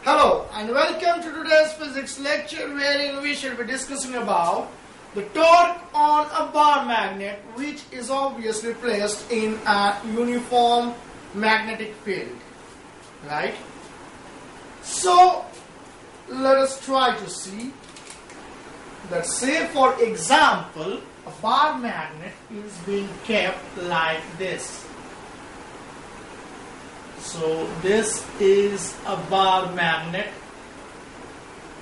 Hello and welcome to today's physics lecture wherein we shall be discussing about the torque on a bar magnet which is obviously placed in a uniform magnetic field, right? So let us try to see that, say for example, a bar magnet is being kept like this. So this is a bar magnet,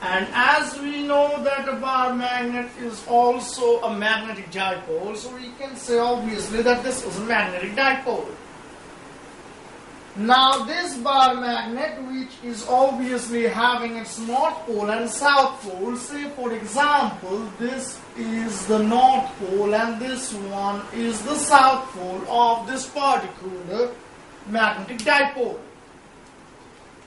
and as we know that a bar magnet is also a magnetic dipole, so we can say obviously that this is a magnetic dipole. Now this bar magnet, which is obviously having its north pole and south pole, say for example this is the north pole and this one is the south pole of this particular magnetic dipole.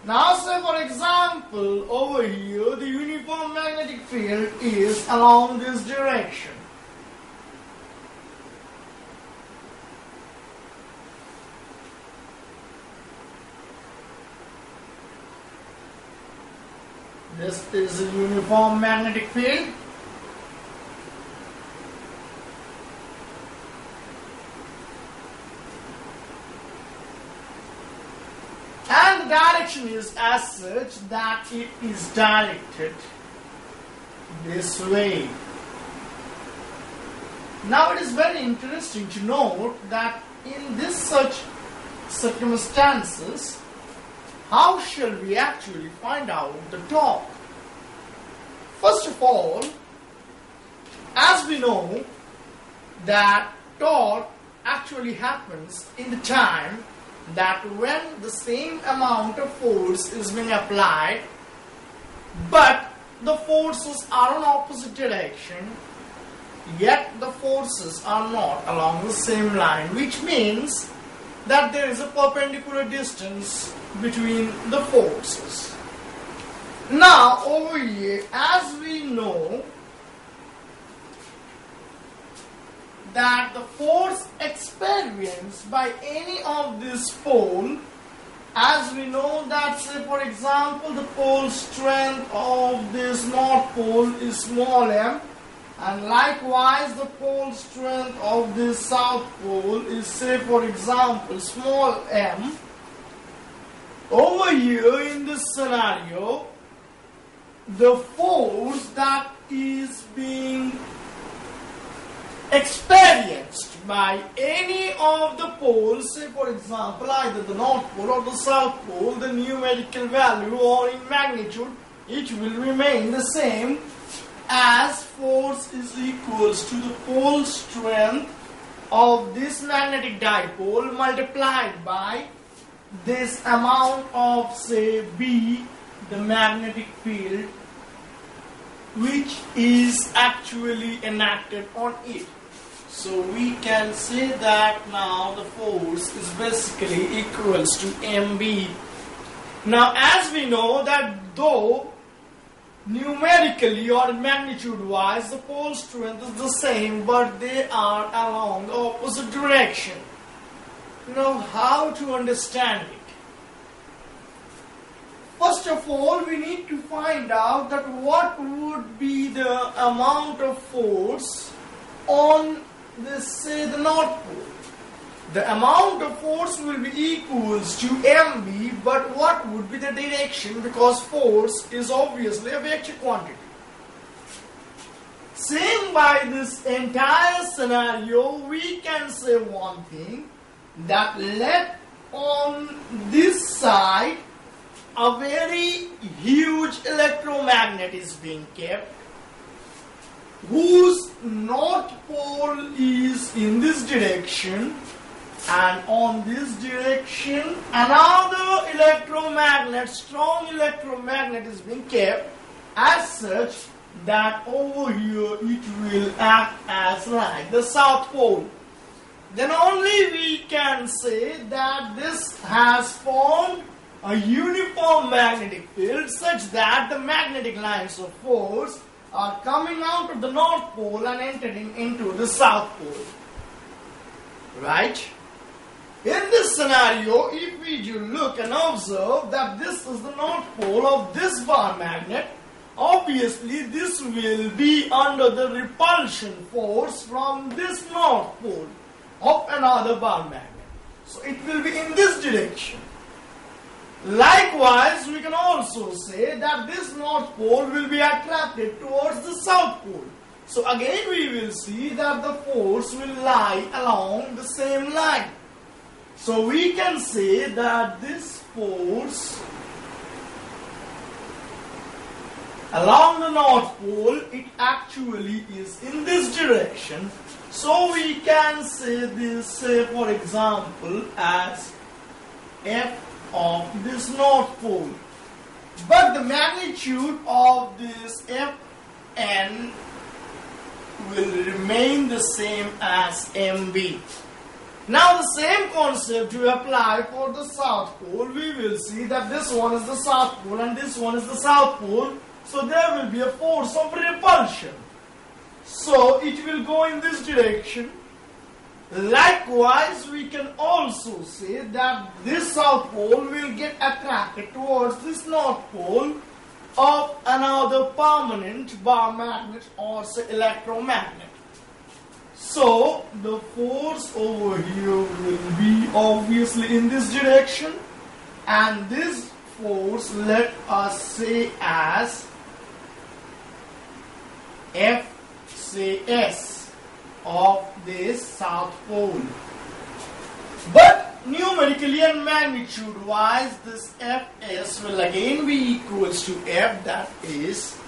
Now say for example over here the uniform magnetic field is along this direction. This is a uniform magnetic field. And the direction is as such that it is directed this way. Now it is very interesting to note that in this such circumstances, how shall we actually find out the torque? First of all, as we know that torque actually happens in the time that when the same amount of force is being applied, but the forces are in opposite direction, yet the forces are not along the same line, which means that there is a perpendicular distance between the forces. Now over here, as we know that the force experienced by any of this pole, as we know that, say for example, the pole strength of this north pole is small m, and likewise the pole strength of this south pole is, say for example, small m. Over here in this scenario, the force that is being experienced by any of the poles, say for example either the north pole or the south pole, the numerical value or in magnitude, it will remain the same, as force is equals to the pole strength of this magnetic dipole multiplied by this amount of, say, B, the magnetic field, which is actually enacted on it. So we can say that now the force is basically equals to MB. Now as we know that though numerically or magnitude wise the pole strength is the same, but they are along the opposite direction. Now how to understand it? First of all, we need to find out that what would be the amount of force on this, say, the north pole. The amount of force will be equals to mb, but what would be the direction, because force is obviously a vector quantity. Seeing by this entire scenario, we can say one thing, that let on this side a very huge electromagnet is being kept, whose north pole is in this direction, and on this direction another electromagnet, strong electromagnet is being kept, as such that over here it will act as like the south pole. Then only we can say that this has formed a uniform magnetic field such that the magnetic lines of force are coming out of the north pole and entering into the south pole. Right? In this scenario, if we do look and observe that this is the north pole of this bar magnet, obviously this will be under the repulsion force from this north pole of another bar magnet. So it will be in this direction. Likewise, we can also say that this north pole will be attracted towards the south pole. So again we will see that the force will lie along the same line. So we can say that this force along the north pole, it actually is in this direction. So we can say this, say for example, as F of this north pole. But the magnitude of this Fn will remain the same as mb. Now the same concept we apply for the south pole. We will see that this one is the south pole and this one is the south pole. So there will be a force of repulsion. So it will go in this direction. Likewise, we can also say that this south pole will get attracted towards this north pole of another permanent bar magnet or say electromagnet. So the force over here will be obviously in this direction, and this force, let us say as F say S of this south pole. But numerically and magnitude wise, this Fs will again be equals to F, that is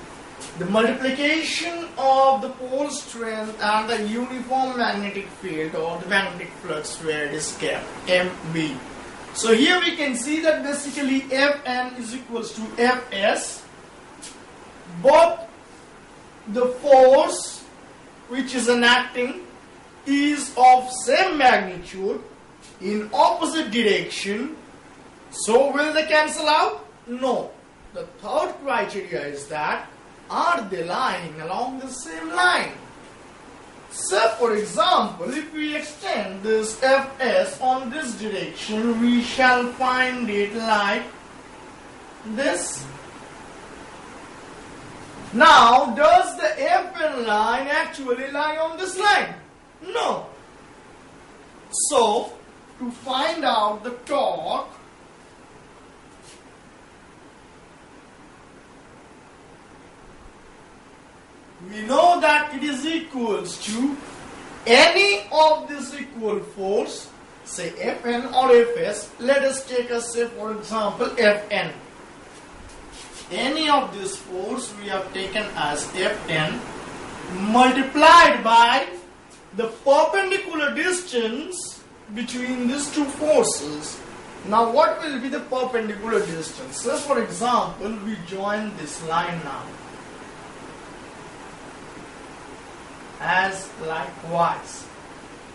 the multiplication of the pole strength and the uniform magnetic field or the magnetic flux where it is kept, MB. So here we can see that basically Fn is equals to Fs, but the force which is enacting is of same magnitude in opposite direction. So will they cancel out? No. The third criteria is that are they lying along the same line? So for example, if we extend this Fs on this direction, we shall find it like this. Now, does the Fn line actually lie on this line? No. So, to find out the torque, we know that it is equals to any of this equal force, say Fn or Fs. Let us take a say for example Fn. Any of this force we have taken as Fn multiplied by the perpendicular distance between these two forces. Now what will be the perpendicular distance? So for example, we join this line now as likewise.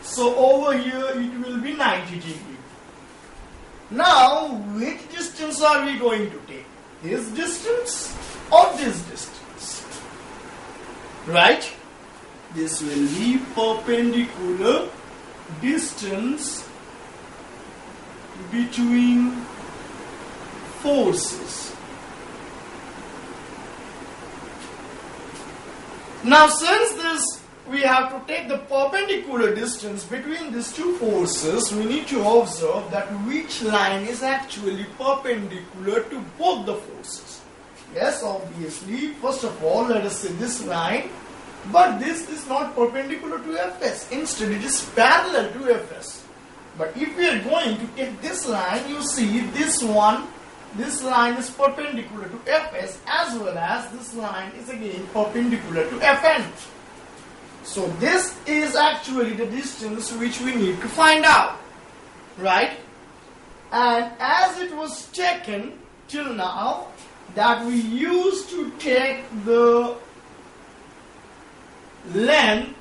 So over here it will be 90 degree. Now which distance are we going to take? This distance or this distance? Right? This will be perpendicular distance between forces. Now since this we have to take the perpendicular distance between these two forces, we need to observe that which line is actually perpendicular to both the forces. Yes, obviously, first of all, let us say this line, but this is not perpendicular to Fs. Instead, it is parallel to Fs. But if we are going to take this line, you see this one, this line is perpendicular to Fs as well as this line is again perpendicular to Fn. So this is actually the distance which we need to find out, right? And as it was taken till now, that we used to take the length,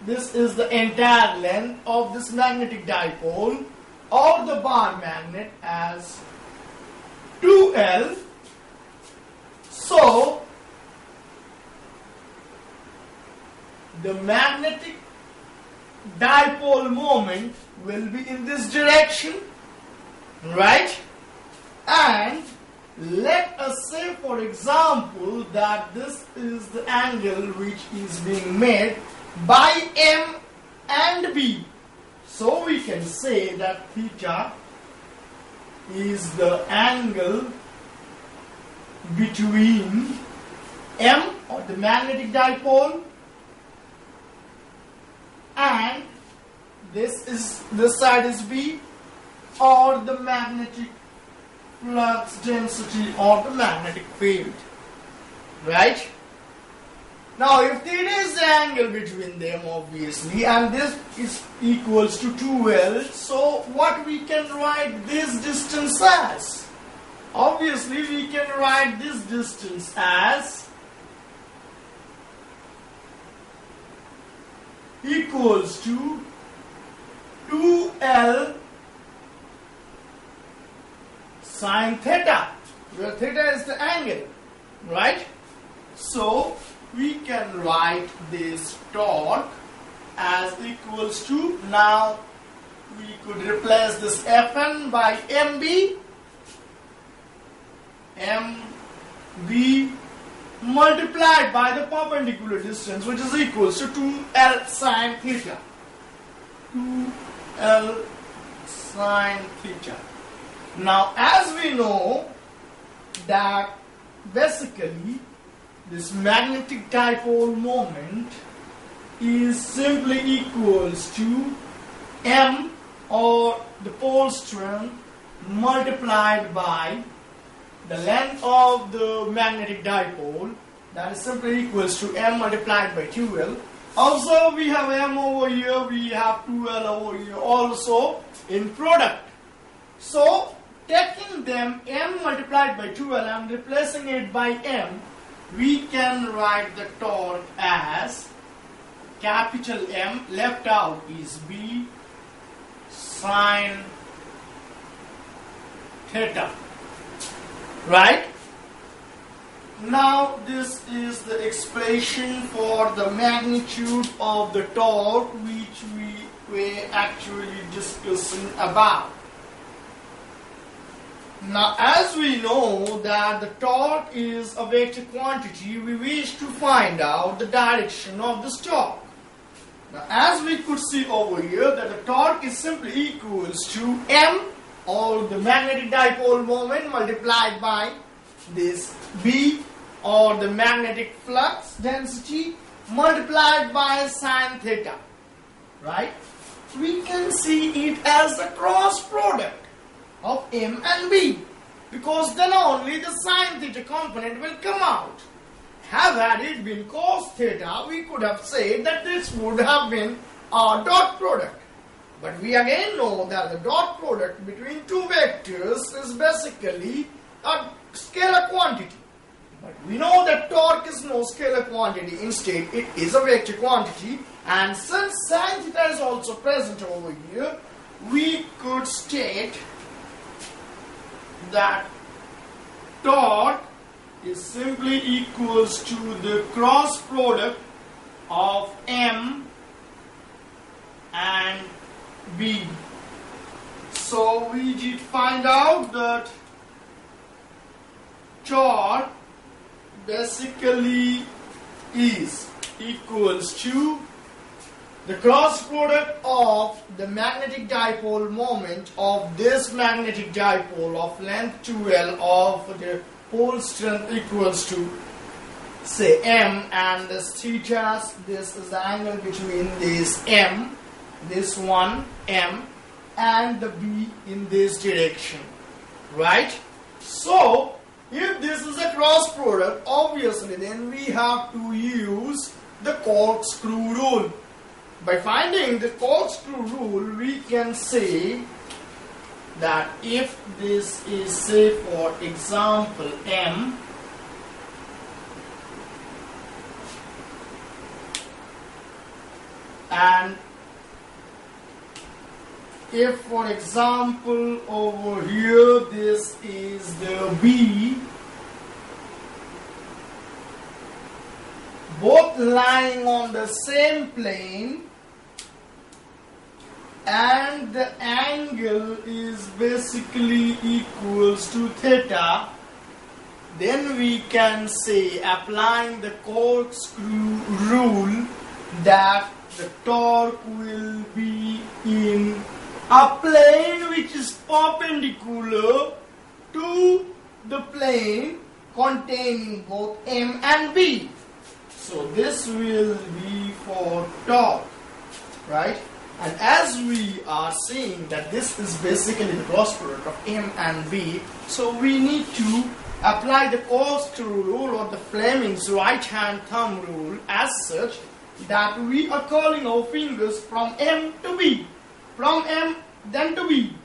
this is the entire length of this magnetic dipole or the bar magnet as 2L. So the magnetic dipole moment will be in this direction, right? And let us say, for example, that this is the angle which is being made by M and B. So we can say that theta is the angle between M, or the magnetic dipole, and this side is B, or the magnetic flux density, or the magnetic field, right? Now if theta is the angle between them, obviously, and this is equals to 2L, so what we can write this distance as? Obviously we can write this distance as equals to 2L sine theta, where theta is the angle, right? So we can write this torque as equals to, now we could replace this Fn by Mb, Mb multiplied by the perpendicular distance, which is equals to 2L sine theta. 2L sine theta. Now as we know that basically this magnetic dipole moment is simply equals to M, or the pole strength, multiplied by the length of the magnetic dipole, that is simply equals to M multiplied by 2L. Also we have M over here, we have 2L over here also in product. So taking them M multiplied by 2L and replacing it by M, we can write the torque as capital M, left out is B sine theta, right? Now this is the expression for the magnitude of the torque which we were actually discussing about. Now as we know that the torque is a vector quantity, we wish to find out the direction of this torque. Now as we could see over here that the torque is simply equals to M, or the magnetic dipole moment, multiplied by this B, or the magnetic flux density, multiplied by sine theta, right? We can see it as the cross product of M and B, because then only the sine theta component will come out. Had it been cos theta, we could have said that this would have been our dot product. But we again know that the dot product between two vectors is basically a scalar quantity. But we know that torque is no scalar quantity, instead it is a vector quantity, and since sine theta is also present over here, we could state that torque is simply equals to the cross product of M and B. So we did find out that torque basically is equals to the cross product of the magnetic dipole moment of this magnetic dipole of length 2L of the pole strength equals to, say, M, and this theta, this is the angle between this M, this one M, and the B in this direction, right? So if this is a cross product, obviously then we have to use the corkscrew rule. By finding the corkscrew rule, we can say that if this is, say for example, M, and if for example over here this is the B, both lying on the same plane, and the angle is basically equals to theta, then we can say, applying the corkscrew rule, that the torque will be in a plane which is perpendicular to the plane containing both M and B. So this will be for torque, right? And as we are seeing that this is basically the cross product of M and B, so we need to apply the corkscrew rule or the Fleming's right hand thumb rule as such that we are curling our fingers from M to B, from M then to B.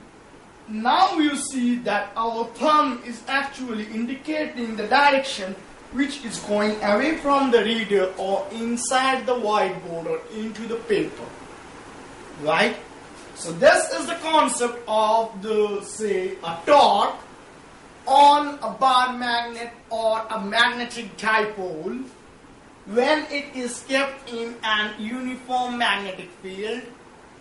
Now you see that our thumb is actually indicating the direction which is going away from the reader or inside the whiteboard or into the paper, right? So this is the concept of the, say, a torque on a bar magnet or a magnetic dipole when it is kept in an uniform magnetic field.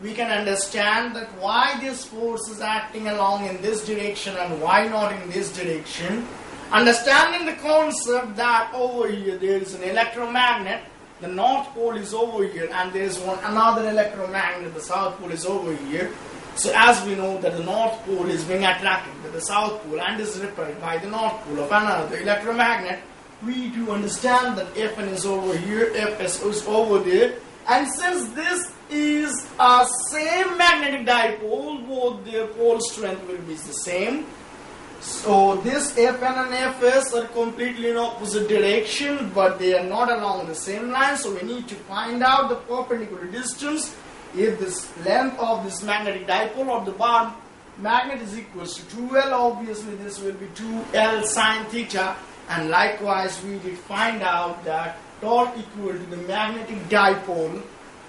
We can understand that why this force is acting along in this direction and why not in this direction. Understanding the concept that over here there is an electromagnet, the north pole is over here, and there is another electromagnet, the south pole is over here. So as we know that the north pole is being attracted by the south pole and is repelled by the north pole of another electromagnet, we do understand that Fn is over here, Fs is over there, and since this is a same magnetic dipole, both their pole strength will be the same. So this Fn and Fs are completely in opposite direction, but they are not along the same line. So we need to find out the perpendicular distance. If this length of this magnetic dipole of the bar magnet is equals to 2L, obviously this will be 2L sine theta. And likewise we did find out that torque equal to the magnetic dipole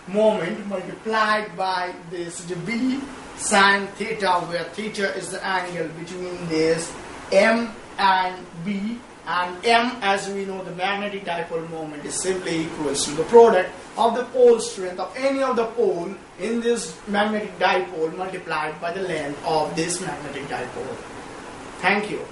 moment multiplied by this B sine theta, where theta is the angle between this M and B, and M, as we know, the magnetic dipole moment is simply equals to the product of the pole strength of any of the pole in this magnetic dipole multiplied by the length of this magnetic dipole. Thank you.